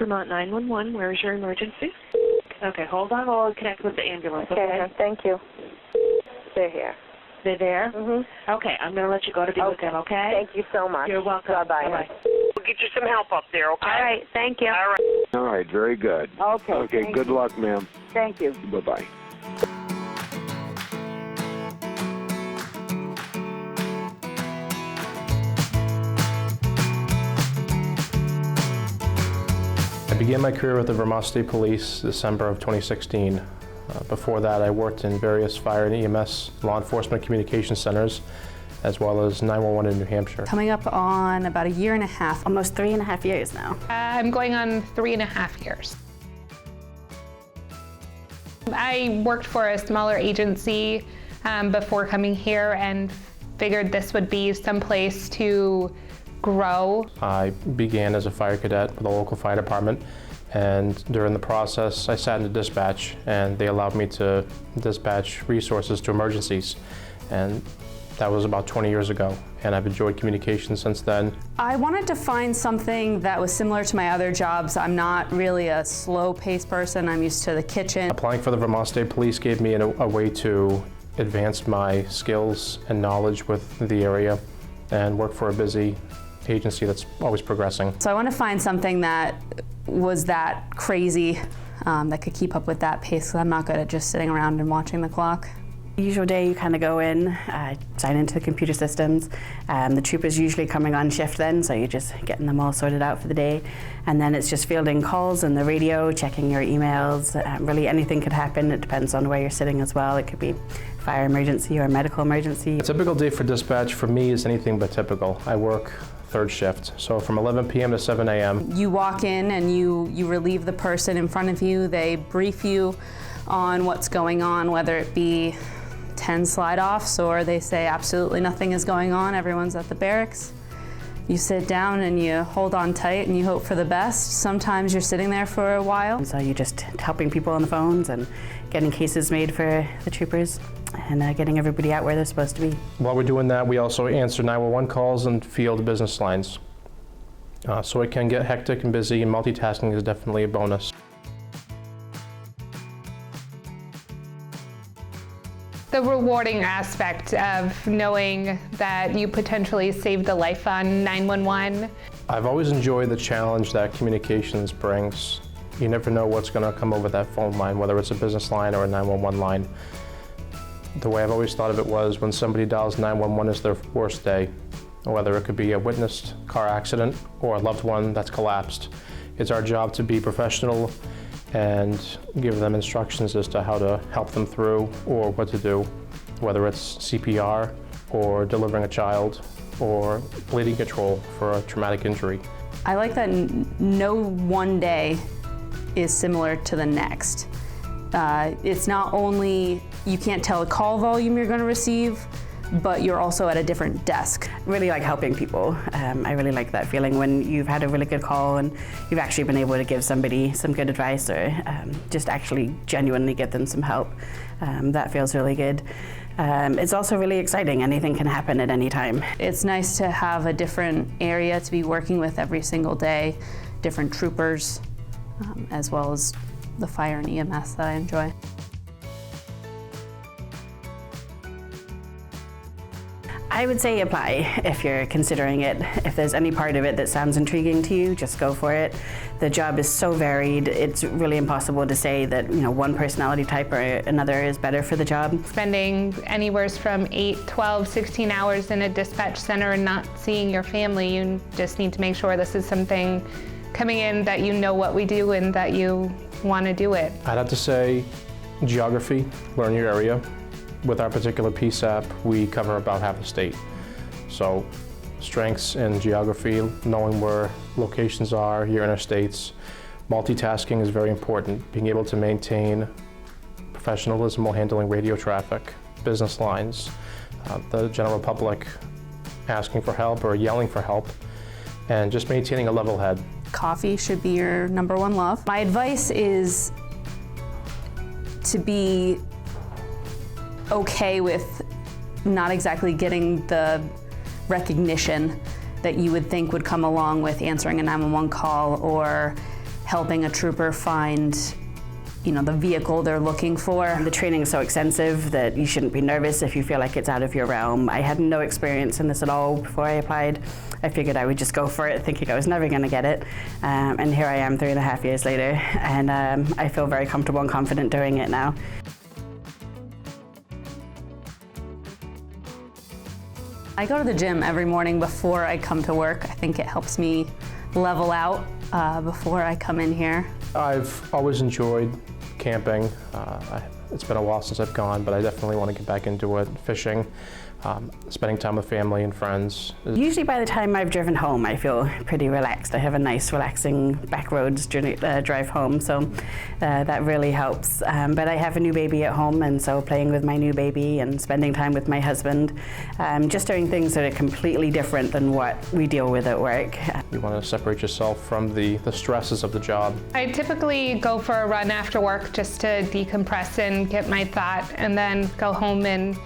Vermont 911, where is your emergency? Okay, hold on while I connect with the ambulance. Okay, thank you. They're here. They're there? Mm-hmm. Okay, I'm going to let you go to be with them, okay? Thank you so much. You're welcome. Bye-bye. Bye-bye. We'll get you some help up there, okay? All right, thank you. All right. All right, very good. Okay. Okay, good luck, ma'am. Thank you. Bye-bye. I began my career with the Vermont State Police December of 2016. Before that, I worked in various fire and EMS law enforcement communication centers, as well as 911 in New Hampshire. Coming up on about a year and a half, almost 3.5 years now. I'm going on 3.5 years. I worked for a smaller agency before coming here and figured this would be someplace to grow. I began as a fire cadet with a local fire department, and during the process I sat in the dispatch, and they allowed me to dispatch resources to emergencies, and that was about 20 years ago, and I've enjoyed communication since then. I wanted to find something that was similar to my other jobs. I'm not really a slow-paced person. I'm used to the kitchen. Applying for the Vermont State Police gave me a way to advance my skills and knowledge with the area and work for a busy agency that's always progressing. So I want to find something that was that crazy, that could keep up with that pace, because I'm not good at just sitting around and watching the clock. Usual day, you kind of go in, sign into the computer systems. The troopers usually coming on shift then, so you're just getting them all sorted out for the day. And then it's just fielding calls on the radio, checking your emails. Really anything could happen. It depends on where you're sitting as well. It could be fire emergency or medical emergency. A typical day for dispatch for me is anything but typical. I work third shift, so from 11 p.m. to 7 a.m. You walk in and you relieve the person in front of you. They brief you on what's going on, whether it be 10 slide-offs or they say absolutely nothing is going on, everyone's at the barracks. You sit down and you hold on tight and you hope for the best. Sometimes you're sitting there for a while. So you're just helping people on the phones and getting cases made for the troopers and getting everybody out where they're supposed to be. While we're doing that, we also answer 911 calls and field business lines. So it can get hectic and busy, and multitasking is definitely a bonus. The rewarding aspect of knowing that you potentially saved a life on 911. I've always enjoyed the challenge that communications brings. You never know what's going to come over that phone line, whether it's a business line or a 911 line. The way I've always thought of it was when somebody dials 911 is their worst day, whether it could be a witnessed car accident or a loved one that's collapsed. It's our job to be professional and give them instructions as to how to help them through or what to do, whether it's CPR or delivering a child or bleeding control for a traumatic injury. I like that no one day is similar to the next. It's not only, you can't tell the call volume you're going to receive, but you're also at a different desk. Really like helping people. I really like that feeling when you've had a really good call and you've actually been able to give somebody some good advice or just actually genuinely get them some help. That feels really good. It's also really exciting. Anything can happen at any time. It's nice to have a different area to be working with every single day, different troopers, as well as the fire and EMS that I enjoy. I would say apply if you're considering it. If there's any part of it that sounds intriguing to you, just go for it. The job is so varied, it's really impossible to say that one personality type or another is better for the job. Spending anywhere from 8, 12, 16 hours in a dispatch center and not seeing your family, you just need to make sure this is something coming in that you know what we do and that you want to do it. I'd have to say geography, learn your area. With our particular PSAP, we cover about half the state. So strengths in geography, knowing where locations are, your interstates. Multitasking is very important. Being able to maintain professionalism while handling radio traffic, business lines, the general public asking for help or yelling for help, and just maintaining a level head. Coffee should be your #1 love. My advice is to be okay with not exactly getting the recognition that you would think would come along with answering a 911 call or helping a trooper find the vehicle they're looking for. The training is so extensive that you shouldn't be nervous if you feel like it's out of your realm. I had no experience in this at all before I applied. I figured I would just go for it, thinking I was never going to get it. And here I am 3.5 years later, and I feel very comfortable and confident doing it now. I go to the gym every morning before I come to work. I think it helps me level out before I come in here. I've always enjoyed camping. It's been a while since I've gone, but I definitely want to get back into it. Fishing, spending time with family and friends. Usually by the time I've driven home, I feel pretty relaxed. I have a nice, relaxing back roads drive home, so that really helps. But I have a new baby at home, and so playing with my new baby and spending time with my husband, just doing things that are completely different than what we deal with at work. You want to separate yourself from the stresses of the job. I typically go for a run after work just to decompress and get my thought, and then go home and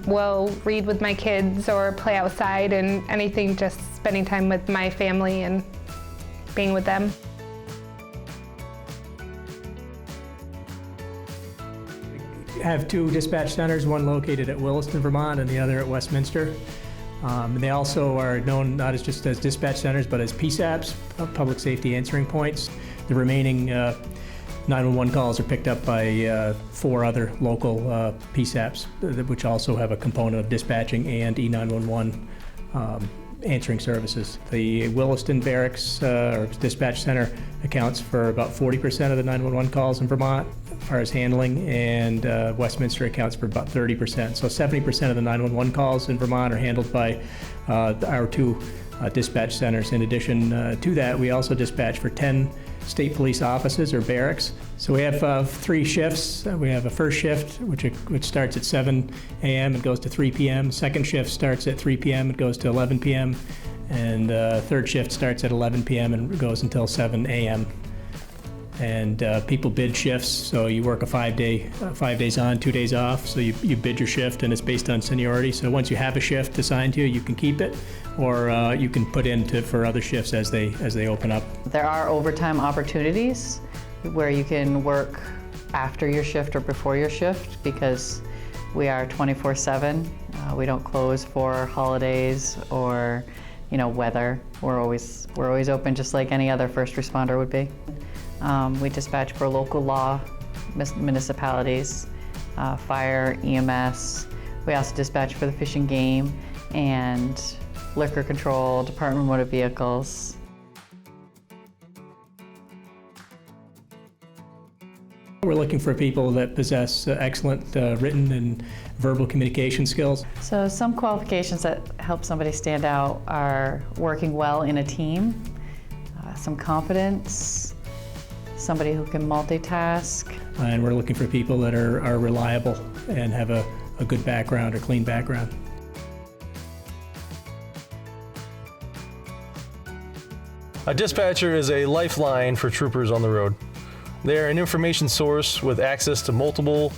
we'll read with my kids or play outside, and anything, just spending time with my family and being with them. I have two dispatch centers, one located at Williston, Vermont, and the other at Westminster. And they also are known not as just as dispatch centers, but as PSAPs, public safety answering points. The remaining 911 calls are picked up by 4 other local PSAPs, which also have a component of dispatching and E911 answering services. The Williston Barracks or Dispatch Center accounts for about 40% of the 911 calls in Vermont as far as handling, and Westminster accounts for about 30%. So 70% of the 911 calls in Vermont are handled by our 2 dispatch centers. In addition to that, we also dispatch for 10 state police offices or barracks. So we have 3 shifts. We have a first shift, which starts at 7 a.m. and goes to 3 p.m. Second shift starts at 3 p.m. and goes to 11 p.m. And third shift starts at 11 p.m. and goes until 7 a.m. And people bid shifts, so you work a 5 days on, 2 days off. So you bid your shift, and it's based on seniority. So once you have a shift assigned to you, you can keep it, or you can put in for other shifts as they open up. There are overtime opportunities where you can work after your shift or before your shift, because we are 24/7. We don't close for holidays or weather. We're always open, just like any other first responder would be. We dispatch for local law municipalities, fire, EMS. We also dispatch for the Fish and Game and Liquor Control, Department of Motor Vehicles. We're looking for people that possess excellent written and verbal communication skills. So some qualifications that help somebody stand out are working well in a team, some confidence, somebody who can multitask. And we're looking for people that are reliable and have a good background or clean background. A dispatcher is a lifeline for troopers on the road. They are an information source with access to multiple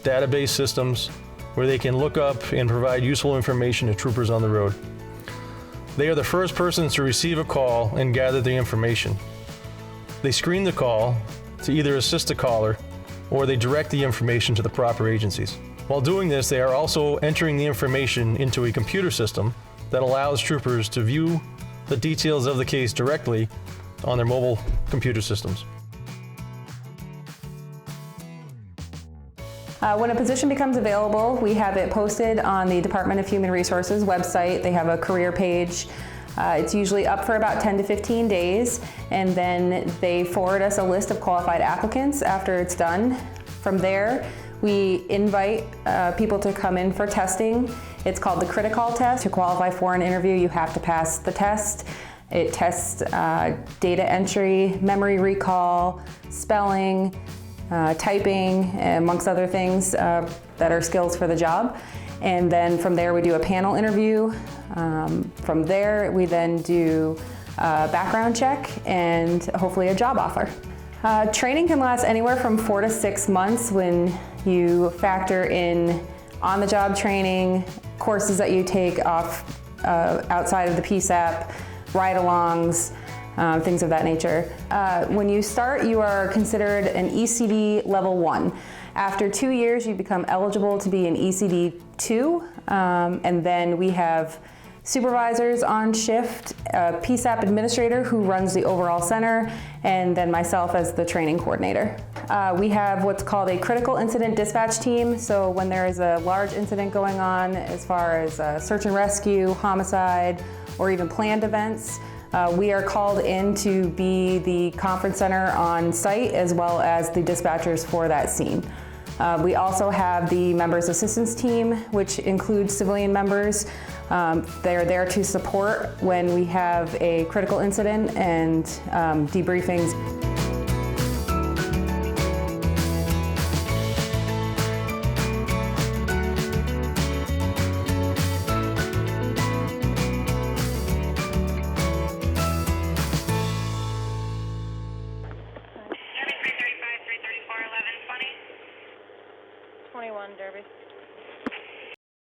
database systems where they can look up and provide useful information to troopers on the road. They are the first persons to receive a call and gather the information. They screen the call to either assist the caller, or they direct the information to the proper agencies. While doing this, they are also entering the information into a computer system that allows troopers to view the details of the case directly on their mobile computer systems. When a position becomes available, we have it posted on the Department of Human Resources website. They have a career page. It's usually up for about 10 to 15 days, and then they forward us a list of qualified applicants after it's done. From there, we invite people to come in for testing. It's called the Critical test. To qualify for an interview, you have to pass the test. It tests data entry, memory recall, spelling, typing, amongst other things that are skills for the job. And then from there we do a panel interview. From there we then do a background check and hopefully a job offer. Training can last anywhere from 4 to 6 months when you factor in on-the-job training, courses that you take off outside of the PSAP, ride-alongs, things of that nature. When you start, you are considered an ECD level 1. After 2 years, you become eligible to be an ECD 2, and then we have supervisors on shift, a PSAP administrator who runs the overall center, and then myself as the training coordinator. We have what's called a critical incident dispatch team. So when there is a large incident going on as far as search and rescue, homicide, or even planned events, we are called in to be the conference center on site as well as the dispatchers for that scene. We also have the members assistance team, which includes civilian members. They're there to support when we have a critical incident and debriefings. Derby 335, 334, 11, 20. 21, Derby.